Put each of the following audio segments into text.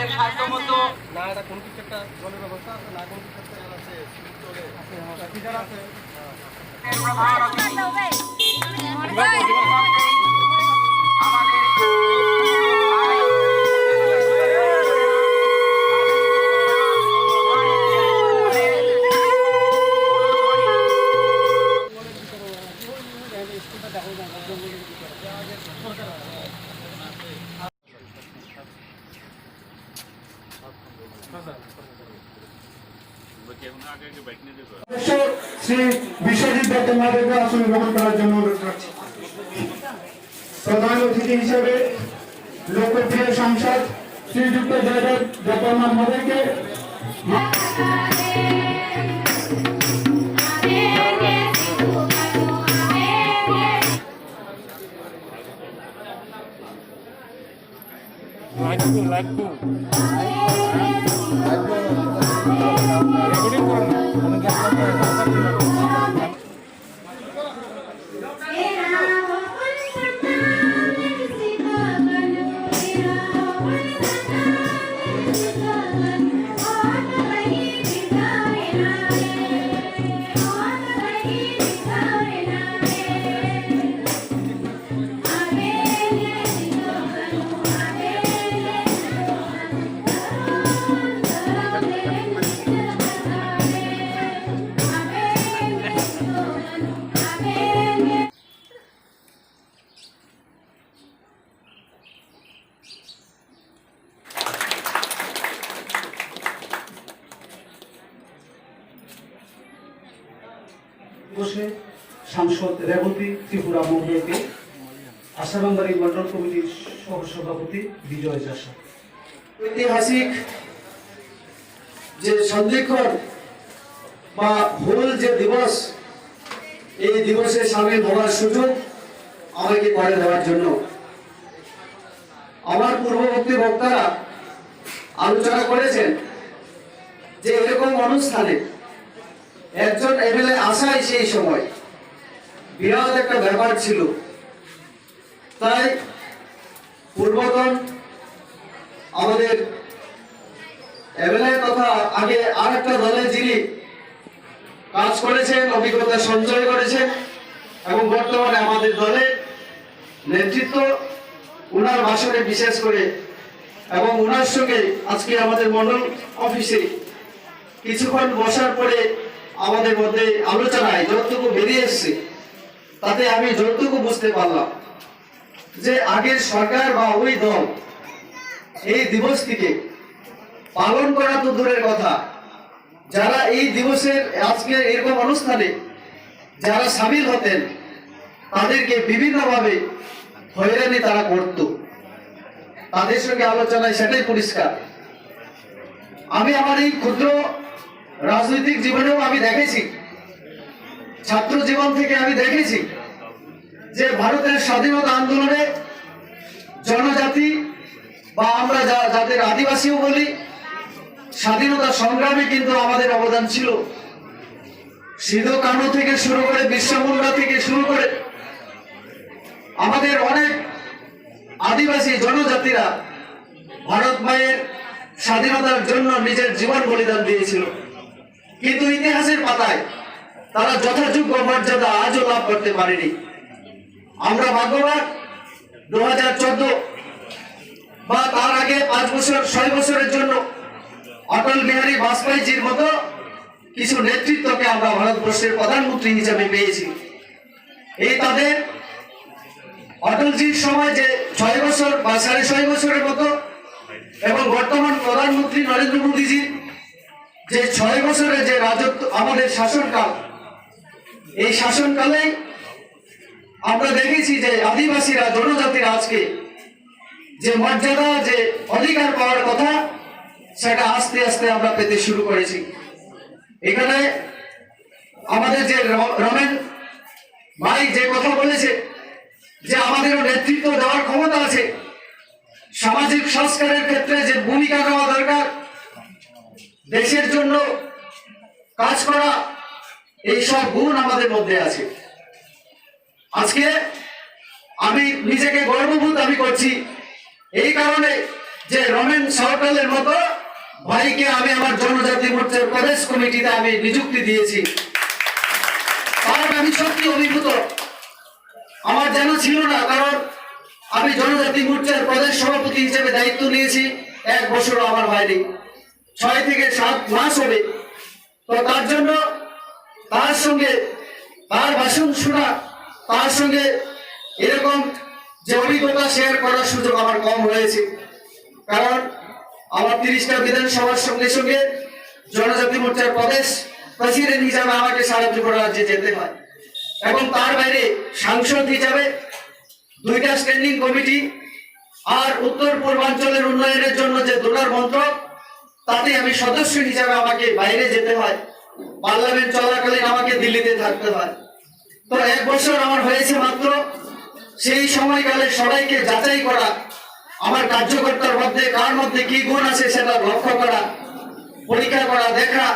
আমাদের সাধ্য মতো না এটা কোন কিছু একটা জলের ব্যবস্থা আছে না কোন কিছু একটা আছে চলে ঠিকানা আছে শ্রী বিশ্বজিৎ দত্ত মহাদেবকে আসন গ্রহণ করার জন্য অনুরোধ করছি। প্রধান অতিথি হিসেবে লোকপ্রিয় সাংসদ শ্রীযুক্ত জয়দেব দেববর্মা মহোদয়কে বসে সাংসদ রেবতী ত্রিপুরা মহোদয়কে আশারামবাড়ি মন্ডল কমিটির সহসভাপতি বিজয় চাষা। ঐতিহাসিক যে সন্ধিক্ষণ বা ভুল যে দিবস, এই দিবসে সামিল হওয়ার সুযোগ আমাকে করে দেওয়ার জন্য আমার পূর্ববর্তী বক্তারা আলোচনা করেছেন যে এরকম অনুষ্ঠানে একজন এমএলএ আসাই সেই সময় বিরাট একটা ব্যাপার ছিল। তাই পূর্বতন আমাদের এমএলএ তথা আগে আর একটা দলে যিনি কাজ করেছেন, অভিজ্ঞতা সঞ্চয় করেছেন এবং বর্তমানে আমাদের দলে নেতৃত্ব, উনার ভাষণে বিশেষ করে এবং উনার সঙ্গে আজকে আমাদের মন্ডল অফিসে কিছুক্ষণ বসার পরে আমাদের মধ্যে আলোচনায় যতটুকু বেরিয়ে এসছে তাতে আমি যতটুকু বুঝতে পারলাম যে আগের সরকার বা ওই দল এই দিবসটিকে পালন করা তো দূরের কথা, যারা এই দিবসের আজকে এরকম অনুষ্ঠানে যারা সামিল হতেন তাদেরকে বিভিন্নভাবে হয়রানি তারা করত। তাদের সঙ্গে আলোচনায় সেটাই পরিষ্কার। আমি আমার এই ক্ষুদ্র রাজনৈতিক জীবনেও আমি দেখেছি, ছাত্র জীবন থেকে আমি দেখেছি যে ভারতের স্বাধীনতা আন্দোলনে জনজাতি বা আমরা যাদের আদিবাসীও বলি, স্বাধীনতা সংগ্রামে কিন্তু আমাদের অবদান ছিল। সিধু কানু থেকে শুরু করে বিরসা মুন্ডা থেকে শুরু করে আমাদের অনেক আদিবাসী জনজাতিরা ভারত মায়ের স্বাধীনতার জন্য নিজের জীবন বলিদান দিয়েছিল, কিন্তু ইতিহাসের পাতায় তারা যথাযোগ্য মর্যাদা আজও লাভ করতে পারেনি। আমরা ভাগ্যবান 2014 বা তার আগে 5 বছর 6 বছরের জন্য অটল বিহারী বাজপেয়ীজির মতো কিছু নেতৃত্বকে আমরা ভারতবর্ষের প্রধানমন্ত্রী হিসেবে পেয়েছি। এই তাদের অটলজির সময় যে 6 বছর বা 6.5 বছরের মতো এবং বর্তমান প্রধানমন্ত্রী নরেন্দ্র মোদীজি যে 6 বছরের যে রাজত্ব আমাদের শাসনকাল, এই শাসনকালে আমরা দেখেছি যে আদিবাসীরা জনজাতিরা আজকে যে মর্যাদা যে অধিকার পাওয়ার কথা সেটা আস্তে আস্তে আমরা পেতে শুরু করেছি। এখানে আমাদের যে রমেন ভাই যে কথা বলেছে যে আমাদেরও নেতৃত্ব দেওয়ার ক্ষমতা আছে, সামাজিক সংস্কারের ক্ষেত্রে যে ভূমিকা নেওয়া দরকার, দেশের জন্য কাজ করা, এই সব গুণ আমাদের মধ্যে আছে। আজকে আমি নিজেকে গর্ববোধ আমি করছি এই কারণে যে রমেন সাঁওতালের মতো ভাইকে আমি আমার জনজাতি মোর্চার প্রদেশ কমিটিতে আমি নিযুক্তি দিয়েছি। কারণ আমি সত্যি অভিভূত, আমার জানা ছিল না, কারণ আমি জনজাতি মোর্চার প্রদেশ সভাপতি হিসেবে দায়িত্ব নিয়েছি 1 বছরও আমার হয়নি, 6 থেকে 7 মাস হবে। তো তার জন্য তার সঙ্গে তার ভাষণ শোনা, তার সঙ্গে এরকম যে অভিজ্ঞতা শেয়ার করার সুযোগ আমার কম হয়েছে। কারণ আমার 30টা বিধানসভার সঙ্গে সঙ্গে জনজাতি মোর্চার প্রদেশ প্রেসিডেন্ট হিসাবে আমাকে সারা ত্রিপুরা রাজ্যে যেতে হয়, এবং তার বাইরে সাংসদ হিসাবে 2টা স্ট্যান্ডিং কমিটি আর উত্তর পূর্বাঞ্চলের উন্নয়নের জন্য যে ডোনার মন্ত্রক, তাতে আমি সদস্য হিসাবে আমাকে বাইরে যেতে হয়, পার্লামেন্ট চলাকালীন আমাকে দিল্লিতে থাকতে হয়। তো 1 বছর আমার হয়েছে মাত্র। সেই সময়কালে সবাইকে যাচাই করা, আমার কার্যকর্তার মধ্যে কার মধ্যে কি গুণ আছে সেটা লক্ষ্য করা, পরীক্ষা করা, দেখা,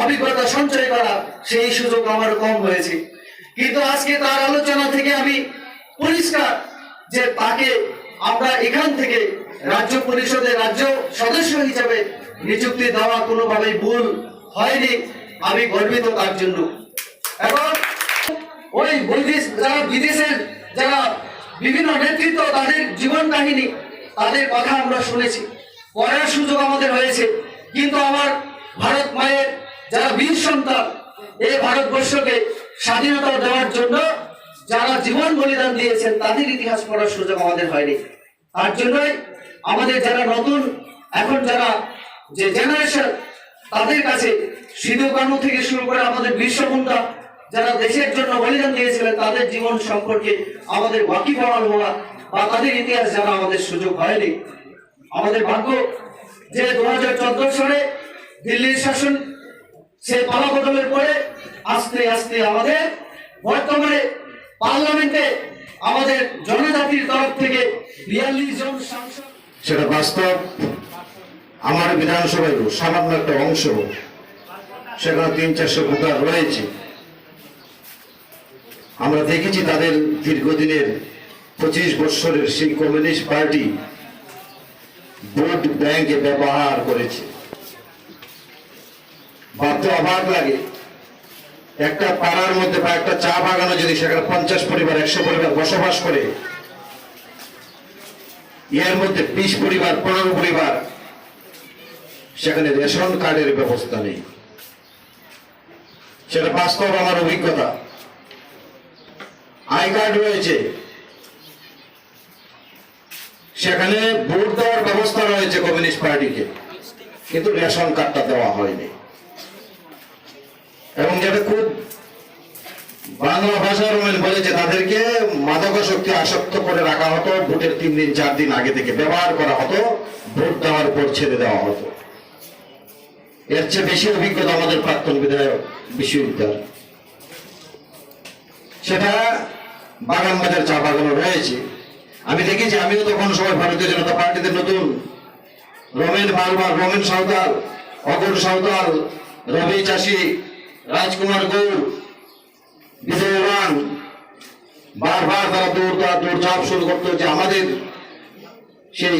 অভিজ্ঞতা সঞ্চয় করা, সেই সুযোগ আমার কম হয়েছে। কিন্তু আজকে তার আলোচনা থেকে আমি পরিষ্কার যে তাকে আমরা এখান থেকে রাজ্য পরিষদের রাজ্য সদস্য হিসেবে নিযুক্তি দেওয়া কোনোভাবেই ভুল হয়নি। আমি গর্বিত তার জন্য। এবং ওই যারা বিদেশের যারা বিভিন্ন নেতৃত্ব, তাদের জীবন কাহিনী, তাদের কথা আমরা শুনেছি, পড়ার সুযোগ আমাদের হয়েছে। কিন্তু আমার ভারত মায়ের যারা বীর সন্তান, এই ভারতবর্ষকে স্বাধীনতা দেওয়ার জন্য যারা জীবন বলিদান দিয়েছেন, তাদের ইতিহাস পড়ার সুযোগ আমাদের হয়নি। তার জন্যই আমাদের যারা নতুন এখন যারা যে জেনারেশন, তাদের কাছে সিধু কানু থেকে শুরু করে আমাদের বিরসা মুন্ডা যারা দেশের জন্য বলিদান দিয়েছিলেন, তাদের জীবন সম্পর্কে আমাদের ওয়াকিবহাল হওয়া বা তাদের ইতিহাস জানা আমাদের সুযোগ হয়নি। আমাদের ভাগ্য যে 2014 সালে দিল্লির শাসন সেই পালাবদলের পরে আস্তে আস্তে আমাদের বর্তমানে পার্লামেন্টে আমাদের জনজাতির তরফ থেকে 42 জন সাংসদ, সেটা বাস্তব। আমার বিধানসভায় সামান্য একটা অংশ, সেখানে 300-400 ভোটার রয়েছে। আমরা দেখেছি তাদের দীর্ঘদিনের 25 বছরের সেই কমিউনিস্ট পার্টি ভোট ব্যাংকে ব্যবহার করেছে। ভাবতে অবাক লাগে, একটা পাড়ার মধ্যে বা একটা চা বাগানে যদি সেখানে 50 পরিবার 100 পরিবার বসবাস করে, এর মধ্যে 20 পরিবার 15 পরিবার সেখানে রেশন কার্ডের ব্যবস্থা নেই। সেটা বাস্তব আমার অভিজ্ঞতা। আই কার্ড রয়েছে, সেখানে ভোট দেওয়ার ব্যবস্থা রয়েছে কমিউনিস্ট পার্টিকে, কিন্তু রেশন কার্ডটা দেওয়া হয়নি। এবং যেটা খুব বাংলা ভাষার বলেছে, তাদেরকে মাদকাসক্তি আসক্ত করে রাখা হতো, ভোটের 3 দিন 4 দিন আগে থেকে ব্যবহার করা হতো, ভোট দেওয়ার পর ছেড়ে দেওয়া হতো। এর চেয়ে বেশি অভিজ্ঞতা আমাদের প্রাক্তন বিধায়ক বিশ্ববিদ্যালয়, সেটা বাগান বাজার চা বাগানও রয়েছে। আমি দেখেছি, আমিও তখন সময় ভারতীয় জনতা পার্টিতে নতুন, রমেন সাঁওতাল, অগর সাঁওতাল, রবি চাষী, রাজকুমার গৌর, বিজয়বান, বারবার তারা দৌড়ঝাঁপ শুরু করতো যে আমাদের সেই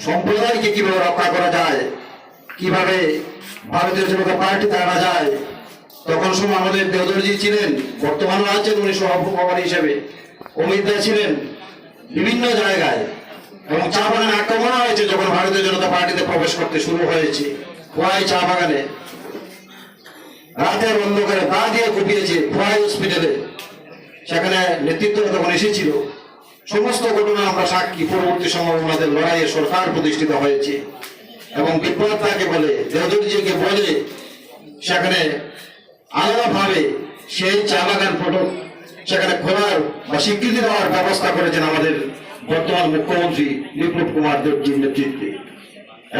সম্প্রদায়কে কিভাবে রক্ষা করা যায়, কিভাবে ভারতীয় জনতা পার্টিতে আনা যায়। তখন সময় আমাদের দেওদরজি ছিলেন, বর্তমানে আছেন উনি সভাপতি হিসেবে, অমিত দা ছিলেন বিভিন্ন জায়গায়। এবং চা বাগানে আক্রমণ হয়েছে যখন ভারতীয় জনতা পার্টিতে প্রবেশ করতে শুরু হয়েছে। খোয়াই চা বাগানে রাতের অন্ধকারে পা দিয়ে কুপিয়েছে, খোয়াই হসপিটালে, সেখানে নেতৃত্ব তখন এসেছিল। সমস্ত ঘটনা আমরা সাক্ষী। পরবর্তী সময় আমাদের লড়াইয়ে সরকার প্রতিষ্ঠিত হয়েছে এবং বিপ্লব তাকে বলে, দেওদরজিকে বলে, সেখানে আলাদাভাবে সেই চা বাগান ফটক সেখানে খোলার বা স্বীকৃতি দেওয়ার ব্যবস্থা করেছেন আমাদের বর্তমান মুখ্যমন্ত্রী বিপ্লব কুমার দেবজির নেতৃত্বে।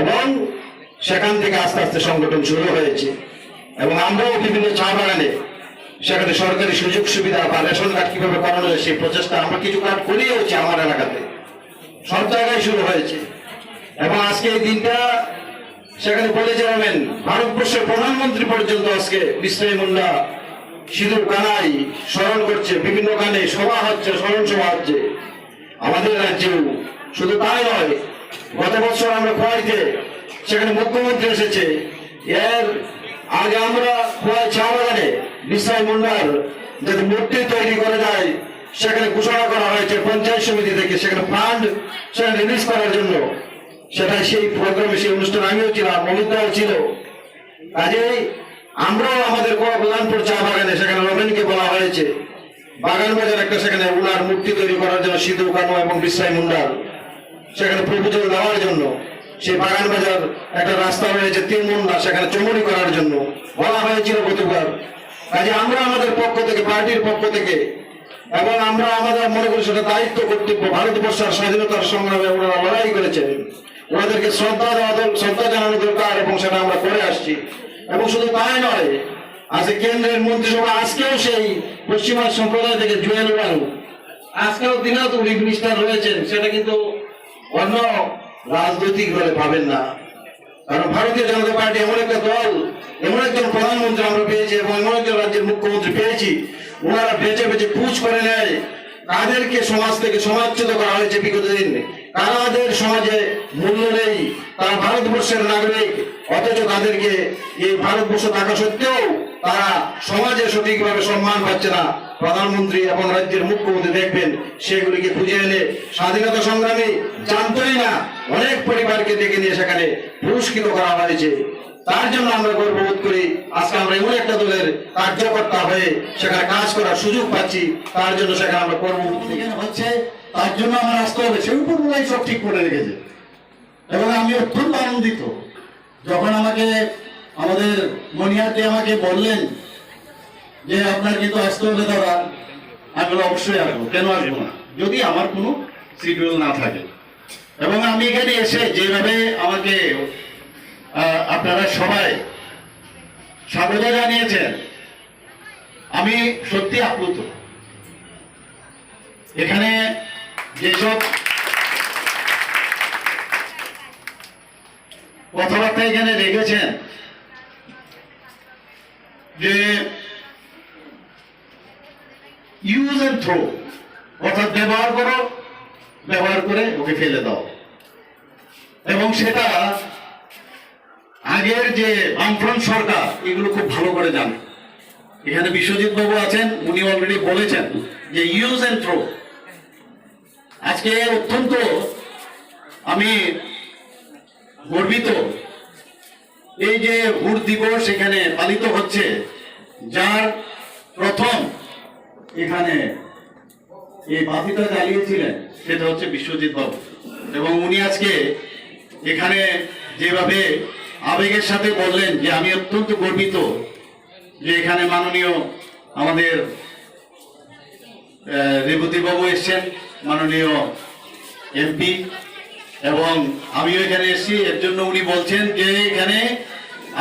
এবং সেখান থেকে আস্তে আস্তে সংগঠন শুরু হয়েছে। এবং আমরাও বিভিন্ন চা বাগানে সেখানে সরকারি সুযোগ সুবিধা বা রেশন কার্ড কিভাবে করানো যায় সেই প্রচেষ্টা আমরা কিছু কার্ড করিয়েওছি আমার এলাকাতে, সব জায়গায় শুরু হয়েছে। এবং আজকে এই দিনটা সেখানে বলে জানাবেন, ভারতবর্ষের প্রধানমন্ত্রী পর্যন্ত আজকে বিরসা মুন্ডা, সিধু কানাই স্মরণ করছে, বিভিন্ন গানে সভা হচ্ছে, স্মরণ সভা হচ্ছে আমাদের রাজ্যেও। শুধু তাই নয়, গত বছর আমরা খোয়াইতে সেখানে মুখ্যমন্ত্রী এসেছে। এর আগে আমরা খোয়াই চা বাগানে বিসাই মুন্ডার যদি মূর্তি তৈরি করা যায় সেখানে ঘোষণা করা হয়েছে পঞ্চায়েত সমিতি থেকে, সেখানে ফান্ড সেখানে রিলিজ করার জন্য। সেটা সেই প্রোগ্রামে সেই অনুষ্ঠানে আমিও ছিলাম, অমিতাও ছিল। কাজেই আমরাও আমাদের কল্যাণপুর চা বাগানে সেখানে রমেনকে বলা হয়েছে বাগান বাজার একটা সেখানে উনার মূর্তি তৈরি করার জন্য সিধু কানু এবং বিসাই মুন্ডার সেখানে প্রপোজাল দেওয়ার জন্য। সেই বাগান বাজার একটা রাস্তা রয়েছে তিনমুন্ডা, সেখানে চমড়ি করার জন্য বলা হয়েছিল গতবার। কাজে আমরা আমাদের পক্ষ থেকে, পার্টির পক্ষ থেকে, এবং আমরা আমাদের মনে করি সেটা দায়িত্ব কর্তব্য। ভারতবর্ষের স্বাধীনতার সংগ্রামে ওনারা লড়াই করেছেন, ওনাদেরকে শ্রদ্ধা জানানো দরকার এবং সেটা আমরা করে আসছি। এবং শুধু তাই নয়, আজকে কেন্দ্রের মন্ত্রিসভা আজকেও সেই পশ্চিমা সম্প্রদায় থেকে জুয়েল বানু আজকেও দিনেও তো উনি মিনিস্টার রয়েছেন, সেটা কিন্তু অন্য রাজনৈতিক দলে পাবেন না। কারণ ভারতীয় জনতা পার্টি এমন একটা দল, এমন একজন প্রধানমন্ত্রী আমরা পেয়েছি এবং এমন একজন রাজ্যের মুখ্যমন্ত্রী পেয়েছি, ওনারা বেঁচে বেঁচে পুজ করে নেয় কাদেরকে সমাজ থেকে সমাজচ্যুত করা হয়েছে বিগত দিন, কারাদের সমাজে মূল্য নেই, তারা ভারতবর্ষের নাগরিক, অথচ তাদেরকে এই ভারতবর্ষ থাকা সত্ত্বেও তারা সমাজে সঠিকভাবে সম্মান পাচ্ছে না। প্রধানমন্ত্রী এবং রাজ্যের মুখ্যমন্ত্রী দেখবেন সেগুলিকে খুঁজে এনে স্বাধীনতা সংগ্রামী জানতই না অনেক পরিবারকে ডেকে নিয়ে সেখানে পুরস্কৃত করা হয়েছে। তার জন্য আমরা গর্ববোধ করি আজকে আমরা এমন একটা দলের কার্যকর্তা হয়ে সেখানে কাজ করার সুযোগ পাচ্ছি, তার জন্য সেখানে আমরা গর্ববোধ হচ্ছে। তার জন্য আমার আসতে হবে, সেই উপরগুলাই সব ঠিক করে রেখেছে। এবং আমি অত্যন্ত আনন্দিত যখন আমাকে আমাদের মনিয়াতে আমাকে বললেন যে আপনার কিন্তু আসতে হবে দাদা। আমি বলে অবশ্যই আসবো, কেন আসবো না যদি আমার কোনো শিডিউল না থাকে। এবং আমি এখানে এসে যেভাবে আমাকে আপনারা সবাই স্বাগত জানিয়েছেন, আমি সত্যি আপ্লুত। এখানে যেসব কথাবার্তা এখানে রেখেছেন যে ইউজ এন্ড থ্রো, অর্থাৎ ব্যবহার করো, ব্যবহার করে ওকে ফেলে দাও। এবং সেটা আগের যে বামফ্রন্ট সরকার এগুলো খুব ভালো করে জানে। এখানে বিশ্বজিৎ বাবু আছেন, উনি অলরেডি বলেছেন যে ইউজ এন্ড থ্রো। আজকে অত্যন্ত আমি গর্বিত এই যে হুড দিবস এখানে পালিত হচ্ছে, যার প্রথম এখানে এই বাতিটা জ্বালিয়েছিলেন সেটা হচ্ছে বিশ্বজিৎ বাবু। এবং উনি আজকে এখানে যেভাবে আবেগের সাথে বললেন যে আমি অত্যন্ত গর্বিত যে এখানে মাননীয় আমাদের রেবতী বাবু এসছেন, মাননীয় এমপি, এবং আমিও এখানে এসেছি। এর জন্য উনি বলছেন যে এখানে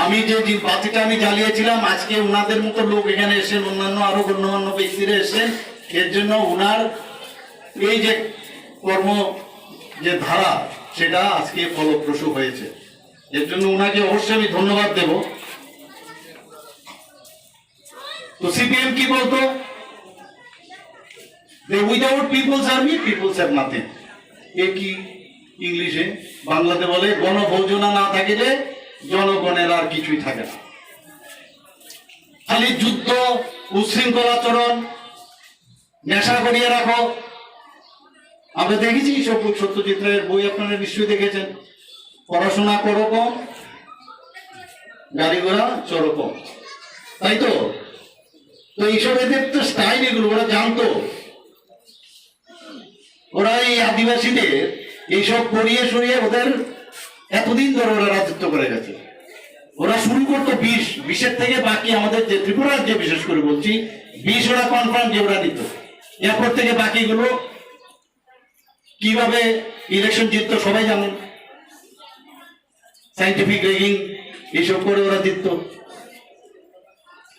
আমি যে বাতিটা আমি জ্বালিয়েছিলাম, আজকে উনাদের মতো লোক এখানে এসেছেন, অন্যান্য আরো গণ্যমান্য ব্যক্তিরা এসেছেন। এর জন্য উনার এই যে কর্ম যে ধারা সেটা আজকে ফলপ্রসূ হয়েছে। এর জন্য উনাকে অবশ্যই আমি ধন্যবাদ দেব। তো সিপিএম কি বলতো, without peoples army peoples have nothing. এ কি ইংলিশে, বাংলাতে বলে গণভোজনা না থাকিলে জনগণের আর কিছুই থাকে না। খালি যুদ্ধ, উশৃঙ্খলাচরণ, নেশা করিয়ে রাখো। আমরা দেখেছি সব সত্যজিৎ রায়ের বই আপনারা নিশ্চয়ই দেখেছেন। পড়াশোনা করো কম, গাড়ি ঘোড়া চড়ো কম, তাই তো? তো এইসব এদের তো স্টাইল, এগুলো ওরা জানতো। ওরা এই আদিবাসীদের এইসব করিয়ে সরিয়ে ওদের এতদিন ধরে ওরা রাজত্ব করে গেছে। ওরা শুরু করতো বিশের থেকে বাকি আমাদের যে ত্রিপুরা রাজ্যে বিশেষ করে বলছি, 20 ওরা কনফার্ম যে ওরা নিত। এরপর থেকে বাকিগুলো কিভাবে ইলেকশন জিততো সবাই জানেন। সাইন্টিফিক রেগিং এইসব করে ওরা জিততো।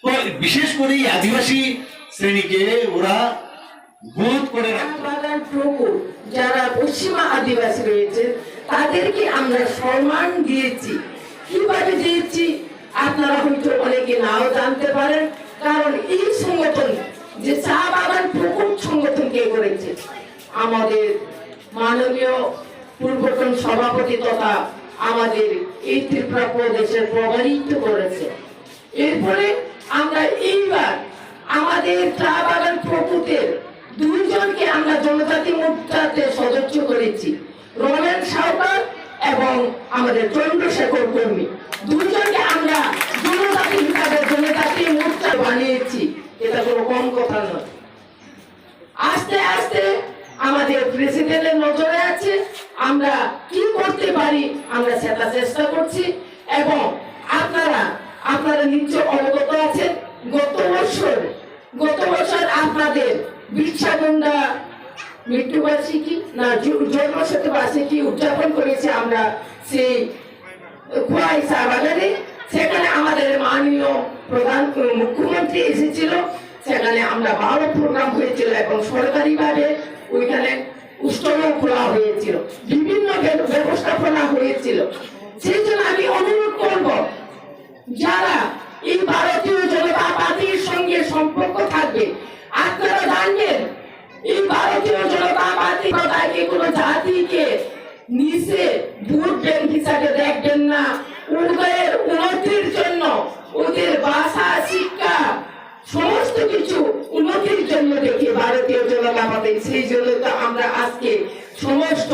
তো বিশেষ করে এই আদিবাসী শ্রেণীকে ওরা বোধ করে রাখতো। বাগান প্রকুর যারা পশ্চিমা আদিবাসী রয়েছে তাদেরকে আমরা সম্মান দিয়েছি। কিভাবে দিয়েছি আপনারা হয়তো অনেকে নাও জানতে পারেন, কারণ এই সংগঠন যে চা বাগান প্রকুর সংগঠন কে করেছে, আমাদের মাননীয় পূর্বতন সভাপতি তথা আমাদের এই ত্রিপুরা প্রদেশের প্রভারিত করেছে। এরপরে আমরা এইবার আমাদের চা বাগান প্রকৃতির দুইজনকে আমরা জনজাতি মোর্চাতে সদস্য করেছি, রমেন সরকার এবং আমাদের চন্দ্রশেখর কর্মী, দুইজনকে আমরা জনজাতি হিসাবে জনজাতি মোর্চা বানিয়েছি। এটা কোনো কম কথা নয়। আস্তে আস্তে আমাদের প্রেসিডেন্টের নজরে আছে, আমরা কি করতে পারি আমরা সেটা চেষ্টা করছি। এবং আপনারা নিশ্চয় অবগত আছেন, গত বছর আপনাদের বিরসা মুন্ডা মৃত্যুবার্ষিকী না জন্মশতবার্ষিকী উদযাপন করেছি আমরা সেই খোয়াই চা বাগানে। সেখানে আমাদের মাননীয় মুখ্যমন্ত্রী এসেছিল, সেখানে আমরা ভালো প্রোগ্রাম হয়েছিল এবং সরকারিভাবে ওইখানে স্টলও খোলা হয়েছিল, বিভিন্ন ব্যবস্থাপনা হয়েছিল। সেই জন্য আমি অনুরোধ করব, যারা এই ভারতীয় জনতা পার্টির সঙ্গে সম্পর্ক থাকবে, আপনারা জানবেন এই ভারতীয় জনতা পার্টি তাকে কোনো জাতিকে নিচে ভোট ব্যাংক হিসাবে দেখবেন না। ওদের উন্নতির জন্য, ওদের ভাষা শিক্ষা সমস্ত কিছু উন্নতির জন্য দেখি ভারতীয় জনতা পার্টি। সেই জন্য তো আমরা আজকে সমস্ত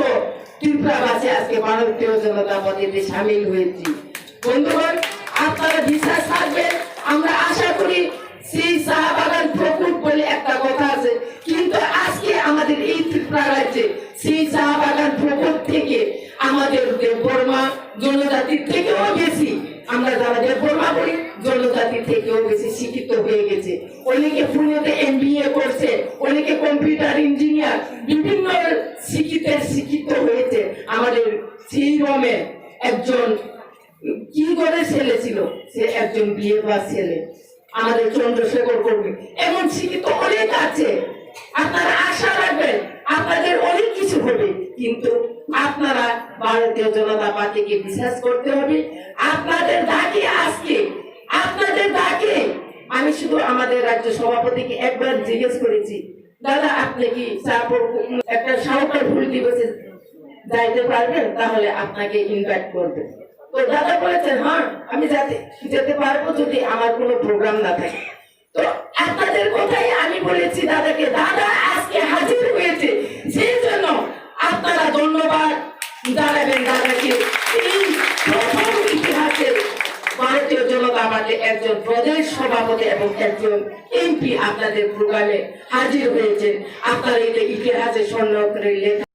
ত্রিপুরাবাসী আজকে ভারতীয় জনতা পার্টিতে সামিল হয়েছি। বন্ধুগণ, আপনারা বিশ্বাস থাকবেন, আমরা আশা করি সেই চা বাগান প্রকূল বলে একটা কথা আছে, কিন্তু আজকে আমাদের এই ত্রিপুরা রাজ্যে সেই চা বাগান প্রকূল থেকে আমাদের দেববর্মা জনজাতির থেকেও বেশি, আমরা যারা দেববর্মা বলি জনজাতি থেকেও বেশি শিক্ষিত হয়ে গেছে। অনেকে পুনেতে MBA করছে, অনেকে কম্পিউটার ইঞ্জিনিয়ার, বিভিন্ন শিক্ষিত হয়েছে। আমাদের সেই রমের একজন কি করে ছেলে ছিল, সে একজন বিয়ে পাস ছেলে। আমাদের চন্দ্রশেখর কর্মী এমন শিক্ষিত অনেক আছে। আপনারা আশা রাখবেন আপনাদের অনেক কিছু হবে, কিন্তু আপনারা ভারতীয় জনতা পার্টিকে বিশ্বাস করতে হবে। আপনাদের আমি শুধু আমাদের রাজ্য সভাপতিকে একবার জিজ্ঞেস করেছি, দাদা আপনি কি একটা সাঁওতাল হুল দিবসে যাইতে পারবেন, তাহলে আপনাকে ইনভাইট করবে। তো দাদা বলেছেন হ্যাঁ আমি যেতে পারবো যদি আমার কোনো প্রোগ্রাম না থাকে। তো আপনাদের কথাই আমি বলেছি দাদাকে, দাদা আজকে হাজির হয়েছে, সেই জন্য আপনারা ধন্যবাদ জানাবেন দাদাকে। এই প্রথম ইতিহাসে ভারতীয় জনতা পার্টির একজন প্রদেশ সভাপতি এবং একজন MP আপনাদের প্রোগ্রামে হাজির হয়েছেন। আপনারা এটা ইতিহাসে স্বর্ণাক্ষরে লেখা